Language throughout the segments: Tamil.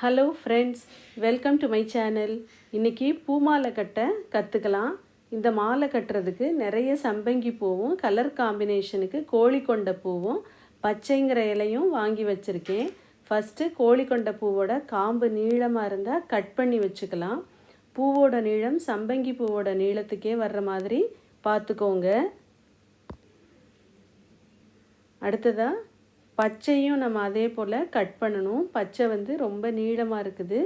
Hello friends, welcome to my channel. இன்றைக்கி பூ மாலை கட்ட கற்றுக்கலாம். இந்த மாலை கட்டுறதுக்கு நிறைய சம்பங்கி பூவும் கலர் காம்பினேஷனுக்கு கோழிக்கொண்ட பூவும் பச்சைங்கிற இலையும் வாங்கி வச்சுருக்கேன். ஃபஸ்ட்டு கோழிக்கொண்ட பூவோட காம்பு நீளமாக இருந்தால் கட் பண்ணி வச்சுக்கலாம். பூவோட நீளம் சம்பங்கி பூவோட நீளத்துக்கே வர்ற மாதிரி பார்த்துக்கோங்க. அடுத்ததாக பச்சையும் நம்ம அதே போல் கட் பண்ணணும். பச்சை ரொம்ப நீளமாக இருக்குது,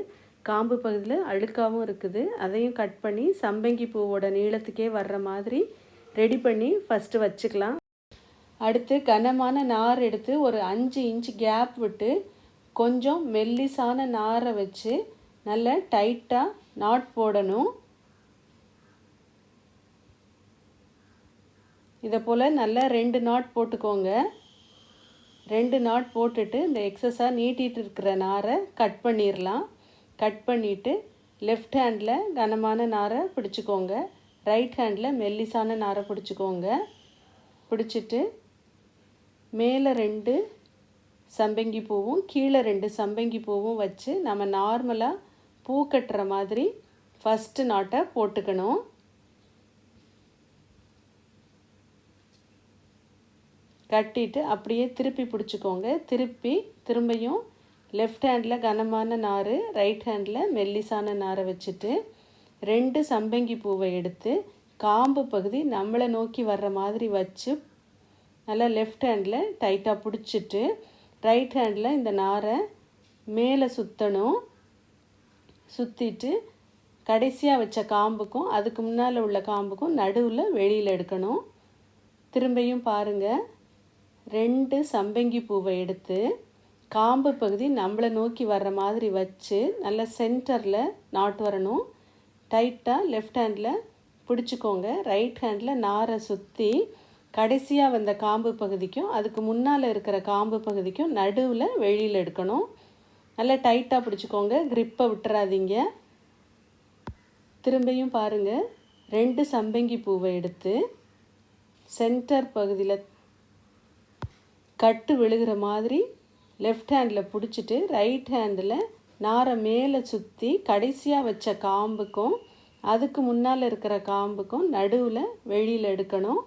காம்பு பகுதியில் அழுக்காகவும் இருக்குது. அதையும் கட் பண்ணி சம்பங்கி பூவோட நீளத்துக்கே வர்ற மாதிரி ரெடி பண்ணி ஃபஸ்ட்டு வச்சுக்கலாம். அடுத்து கனமான நார் எடுத்து ஒரு 5 இன்ச் கேப் விட்டு கொஞ்சம் மெல்லிசான நாரை வச்சு நல்லா டைட்டாக நாட் போடணும். இதை போல் நல்லா 2 நாட் போட்டுக்கோங்க. 2 நாட் போட்டுட்டு இந்த எக்ஸஸாக நீட்டிகிட்டு இருக்கிற நாரை கட் பண்ணிடலாம். கட் பண்ணிவிட்டு லெஃப்ட் ஹேண்டில் கனமான நாரை பிடிச்சிக்கோங்க, ரைட் ஹேண்டில் மெல்லிசான நாரை பிடிச்சிக்கோங்க. பிடிச்சிட்டு மேலே 2 சம்பங்கி பூவும் கீழே 2 சம்பங்கி பூவும் வச்சு நம்ம நார்மலாக பூ கட்டுற மாதிரி ஃபஸ்ட்டு நாட்டை போட்டுக்கணும். கட்டிட்டு அப்படியே திருப்பி பிடிச்சிக்கோங்க. திரும்பியும் லெஃப்ட் ஹேண்டில் கனமான நார், ரைட் ஹேண்டில் மெல்லிசான நாரை வச்சுட்டு 2 சம்பங்கி பூவை எடுத்து காம்பு பகுதி நம்மளை நோக்கி வர்ற மாதிரி வச்சு நல்லா லெஃப்ட் ஹேண்டில் டைட்டாக பிடிச்சிட்டு ரைட் ஹேண்டில் இந்த நாரை மேலே சுற்றணும். சுற்றிட்டு கடைசியாக வச்ச காம்புக்கும் அதுக்கு முன்னால் உள்ள காம்புக்கும் நடுவில் வெளியில் எடுக்கணும். திரும்பியும் பாருங்கள், 2 சம்பங்கி பூவை எடுத்து காம்பு பகுதி நம்மளை நோக்கி வர்ற மாதிரி வச்சு நல்ல சென்டரில் நாட் வரணும். டைட்டாக லெஃப்ட் ஹேண்டில் பிடிச்சிக்கோங்க. ரைட் ஹேண்டில் நாரை சுற்றி கடைசியாக வந்த காம்பு பகுதிக்கும் அதுக்கு முன்னால் இருக்கிற காம்பு பகுதிக்கும் நடுவில் வெளியில் எடுக்கணும். நல்லா டைட்டாக பிடிச்சிக்கோங்க, க்ரிப்பை விட்டுறாதீங்க. திரும்பியும் பாருங்கள், 2 சம்பங்கி பூவை எடுத்து சென்டர் பகுதியில் கட்டு விழுகிற மாதிரி லெஃப்ட் ஹேண்டில் பிடிச்சிட்டு ரைட் ஹேண்டில் நாரை மேலே சுற்றி கடைசியாக வச்ச காம்புக்கும் அதுக்கு முன்னால் இருக்கிற காம்புக்கும் நடுவில் வெளியில் எடுக்கணும்.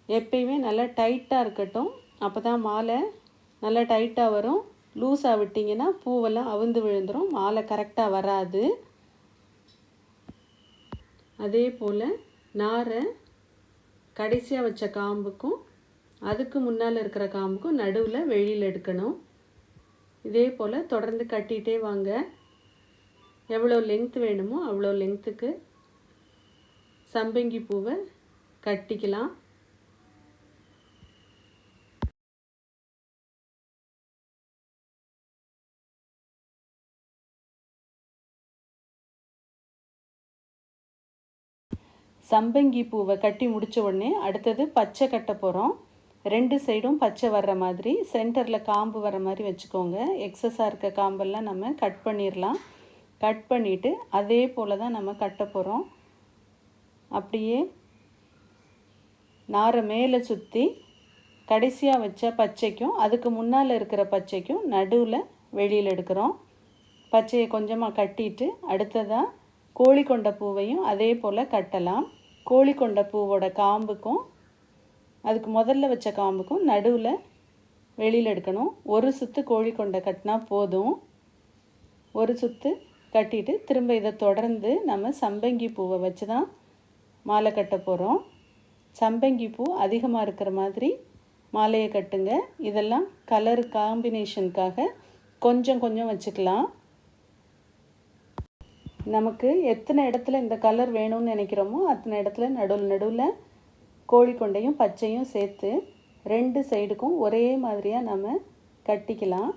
எப்பயுமே நல்லா டைட்டாக இருக்கட்டும், அப்போ தான் மாலை நல்லா டைட்டாக வரும். லூஸாக விட்டிங்கன்னா பூவெல்லாம் அவிழ்ந்து விழுந்துடும், மாலை கரெக்டாக வராது. அதே போல் நாரை கடைசியாக வச்ச காம்புக்கும் அதுக்கு முன்னால் இருக்கிற காம்புக்கும் நடுவில் வெளியில் எடுக்கணும். இதே போல் தொடர்ந்து கட்டிகிட்டே வாங்க. எவ்வளோ லென்த் வேணுமோ அவ்வளோ லென்த்துக்கு சம்பங்கி பூவை கட்டிக்கலாம். சம்பங்கி பூவை கட்டி முடித்த உடனே அடுத்தது பச்சை கட்ட போகிறோம். 2 சைடும் பச்சை வர்ற மாதிரி சென்டரில் காம்பு வர மாதிரி வச்சுக்கோங்க. எக்ஸஸாக இருக்க காம்பெல்லாம் நம்ம கட் பண்ணிடலாம். கட் பண்ணிவிட்டு அதே போல் தான் நம்ம கட்ட போகிறோம். அப்படியே நாரை மேலே சுற்றி கடைசியாக வச்ச பச்சைக்கும் அதுக்கு முன்னால் இருக்கிற பச்சைக்கும் நடுவில் வெளியில் எடுக்கிறோம். பச்சையை கொஞ்சமாக கட்டிட்டு அடுத்ததாக கோழிக்கொண்ட பூவையும் அதே போல் கட்டலாம். கோழிக்கொண்ட பூவோட காம்புக்கும் அதுக்கு முதல்ல வச்ச காம்புக்கும் நடுவில் வெளியில் எடுக்கணும். ஒரு சுற்று கோழிக்கொண்டை கட்டினா போதும். ஒரு சுற்று கட்டிட்டு திரும்ப இதை தொடர்ந்து நம்ம சம்பங்கி பூவை வச்சு தான் மாலை கட்ட போகிறோம். சம்பங்கி பூ அதிகமாக இருக்கிற மாதிரி மாலையை கட்டுங்க. இதெல்லாம் கலர் காம்பினேஷனுக்காக கொஞ்சம் கொஞ்சம் வச்சுக்கலாம். நமக்கு எத்தனை இடத்துல இந்த கலர் வேணும்னு நினைக்கிறோமோ அத்தனை இடத்துல நடுவில் கோழிக்கொண்டையும் பச்சையும் சேர்த்து 2 சைடுக்கும் ஒரே மாதிரியாக நம்ம கட்டிக்கலாம்.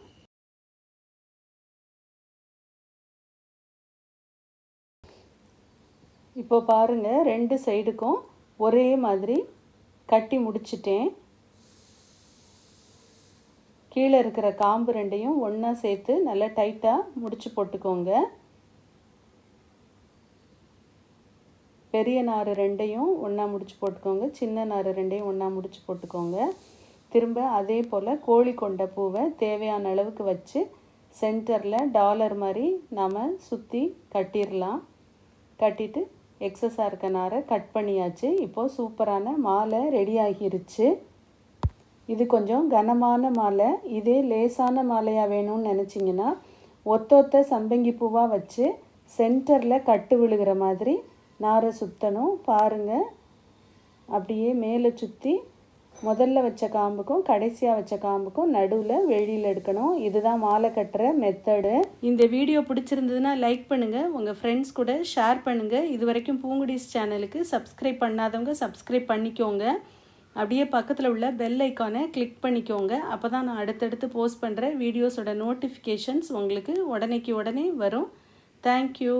இப்போ பாருங்கள், 2 சைடுக்கும் ஒரே மாதிரி கட்டி முடிச்சிட்டேன். கீழே இருக்கிற காம்பு 2ஐயும் ஒன்றா சேர்த்து நல்லா டைட்டாக முடிச்சு போட்டுக்கோங்க. பெரிய நார் 2ஐயும் ஒன்றா முடிச்சு போட்டுக்கோங்க, சின்ன நார் 2ஐயும் ஒன்றா முடிச்சு போட்டுக்கோங்க. திரும்ப அதே போல் கோழிக்கொண்ட பூவை தேவையான அளவுக்கு வச்சு சென்டரில் டாலர் மாதிரி நாம் சுற்றி கட்டிடலாம். கட்டிட்டு எக்ஸஸாக இருக்க நாரை கட் பண்ணியாச்சு. இப்போது சூப்பரான மாலை ரெடி ஆகிருச்சு. இது கொஞ்சம் கனமான மாலை. இதே லேசான மாலையாக வேணும்னு நினச்சிங்கன்னா ஒத்த சம்பங்கி பூவாக வச்சு சென்டரில் கட்டு விழுகிற மாதிரி நாரை சுற்றணும். பாருங்கள், அப்படியே மேலே சுற்றி முதல்ல வச்ச காம்புக்கும் கடைசியாக வச்ச காம்புக்கும் நடுவில் வெளியில் எடுக்கணும். இதுதான் மாலை கட்டுற மெத்தடு. இந்த வீடியோ பிடிச்சிருந்ததுன்னா லைக் பண்ணுங்கள், உங்கள் ஃப்ரெண்ட்ஸ் கூட ஷேர் பண்ணுங்கள். இது வரைக்கும் பூங்குடிஸ் சேனலுக்கு சப்ஸ்கிரைப் பண்ணாதவங்க சப்ஸ்கிரைப் பண்ணிக்கோங்க. அப்படியே பக்கத்தில் உள்ள பெல் ஐக்கானை கிளிக் பண்ணிக்கோங்க. அப்போ தான் நான் அடுத்தடுத்து போஸ்ட் பண்ணுற வீடியோஸோட நோட்டிஃபிகேஷன்ஸ் உங்களுக்கு உடனே வரும். தேங்க்யூ.